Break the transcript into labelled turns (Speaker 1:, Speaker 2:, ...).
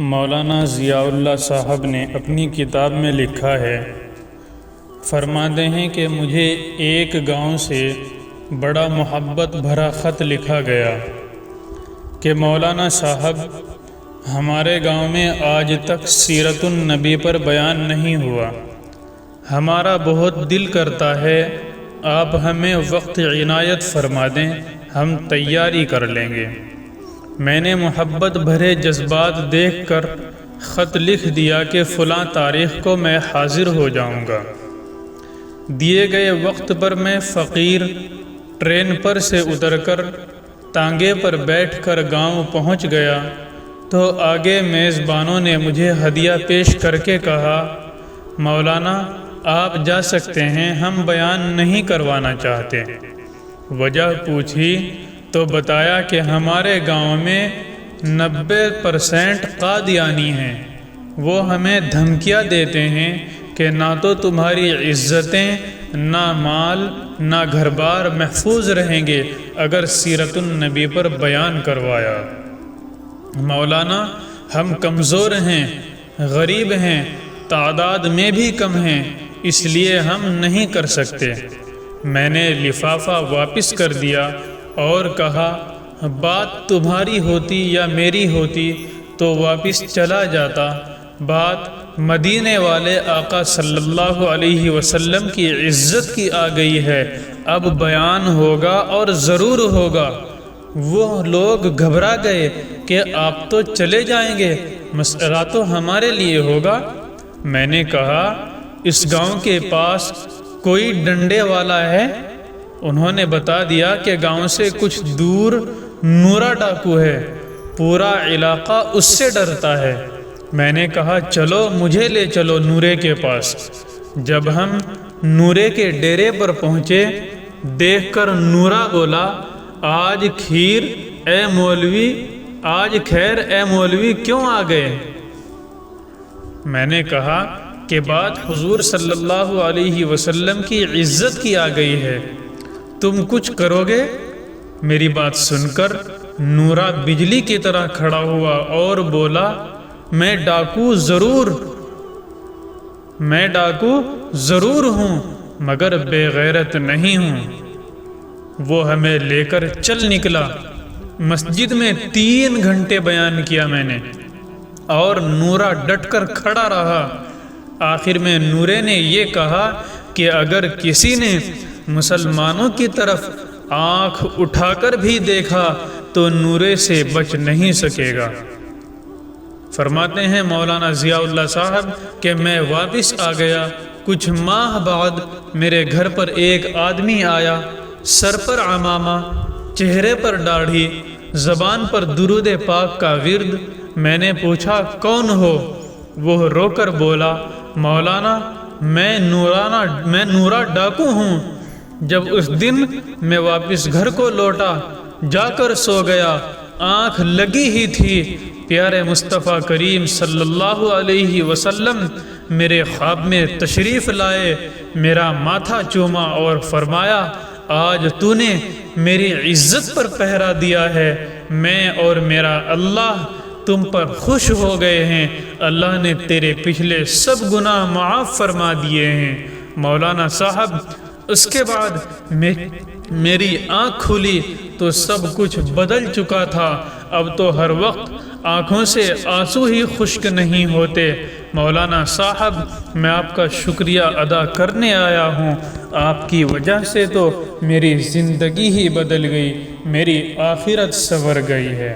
Speaker 1: مولانا ضیاء اللہ صاحب نے اپنی کتاب میں لکھا ہے، فرماتے ہیں کہ مجھے ایک گاؤں سے بڑا محبت بھرا خط لکھا گیا کہ مولانا صاحب، ہمارے گاؤں میں آج تک سیرت النبی پر بیان نہیں ہوا، ہمارا بہت دل کرتا ہے آپ ہمیں وقت عنایت فرما دیں، ہم تیاری کر لیں گے۔ میں نے محبت بھرے جذبات دیکھ کر خط لکھ دیا کہ فلاں تاریخ کو میں حاضر ہو جاؤں گا۔ دیے گئے وقت پر میں فقیر ٹرین پر سے اتر کر تانگے پر بیٹھ کر گاؤں پہنچ گیا تو آگے میزبانوں نے مجھے ہدیہ پیش کر کے کہا، مولانا آپ جا سکتے ہیں، ہم بیان نہیں کروانا چاہتے۔ وجہ پوچھی تو بتایا کہ ہمارے گاؤں میں 90% قادیانی ہیں، وہ ہمیں دھمکیاں دیتے ہیں کہ نہ تو تمہاری عزتیں، نہ مال، نہ گھر بار محفوظ رہیں گے اگر سیرت النبی پر بیان کروایا۔ مولانا ہم کمزور ہیں، غریب ہیں، تعداد میں بھی کم ہیں، اس لیے ہم نہیں کر سکتے۔ میں نے لفافہ واپس کر دیا اور کہا، بات تمہاری ہوتی یا میری ہوتی تو واپس چلا جاتا، بات مدینے والے آقا صلی اللہ علیہ وسلم کی عزت کی آ گئی ہے، اب بیان ہوگا اور ضرور ہوگا۔ وہ لوگ گھبرا گئے کہ آپ تو چلے جائیں گے، مسئلہ تو ہمارے لیے ہوگا۔ میں نے کہا، اس گاؤں کے پاس کوئی ڈنڈے والا ہے؟ انہوں نے بتا دیا کہ گاؤں سے کچھ دور نورا ڈاکو ہے، پورا علاقہ اس سے ڈرتا ہے۔ میں نے کہا، چلو مجھے لے چلو نورے کے پاس۔ جب ہم نورے کے ڈیرے پر پہنچے، دیکھ کر نورا بولا، آج کھیر اے مولوی، آج خیر اے مولوی کیوں آ گئے؟ میں نے کہا کہ بات حضور صلی اللہ علیہ وسلم کی عزت کی آ گئی ہے، تم کچھ کرو گے؟ میری بات سن کر نورا بجلی کی طرح کھڑا ہوا اور بولا، میں ڈاکو ضرور ہوں مگر بے غیرت نہیں ہوں۔ وہ ہمیں لے کر چل نکلا۔ مسجد میں 3 گھنٹے بیان کیا میں نے، اور نورا ڈٹ کر کھڑا رہا۔ آخر میں نورے نے یہ کہا کہ اگر کسی نے مسلمانوں کی طرف آنکھ اٹھا کر بھی دیکھا تو نورے سے بچ نہیں سکے گا۔ فرماتے ہیں مولانا ضیاء اللہ صاحب کہ میں واپس آ گیا۔ کچھ ماہ بعد میرے گھر پر ایک آدمی آیا، سر پر عمامہ، چہرے پر داڑھی، زبان پر درود پاک کا ورد۔ میں نے پوچھا، کون ہو؟ وہ رو کر بولا، مولانا میں نورا ڈاکو ہوں۔ جب اس دن میں واپس گھر کو لوٹا، جا کر سو گیا، آنکھ لگی ہی تھی، پیارے مصطفیٰ کریم صلی اللہ علیہ وسلم میرے خواب میں تشریف لائے، میرا ماتھا چوما اور فرمایا، آج تو نے میری عزت پر پہرا دیا ہے، میں اور میرا اللہ تم پر خوش ہو گئے ہیں، اللہ نے تیرے پچھلے سب گناہ معاف فرما دیے ہیں۔ مولانا صاحب، اس کے بعد میری آنکھ کھلی تو سب کچھ بدل چکا تھا، اب تو ہر وقت آنکھوں سے آنسو ہی خشک نہیں ہوتے۔ مولانا صاحب، میں آپ کا شکریہ ادا کرنے آیا ہوں، آپ کی وجہ سے تو میری زندگی ہی بدل گئی، میری آخرت سنور گئی ہے۔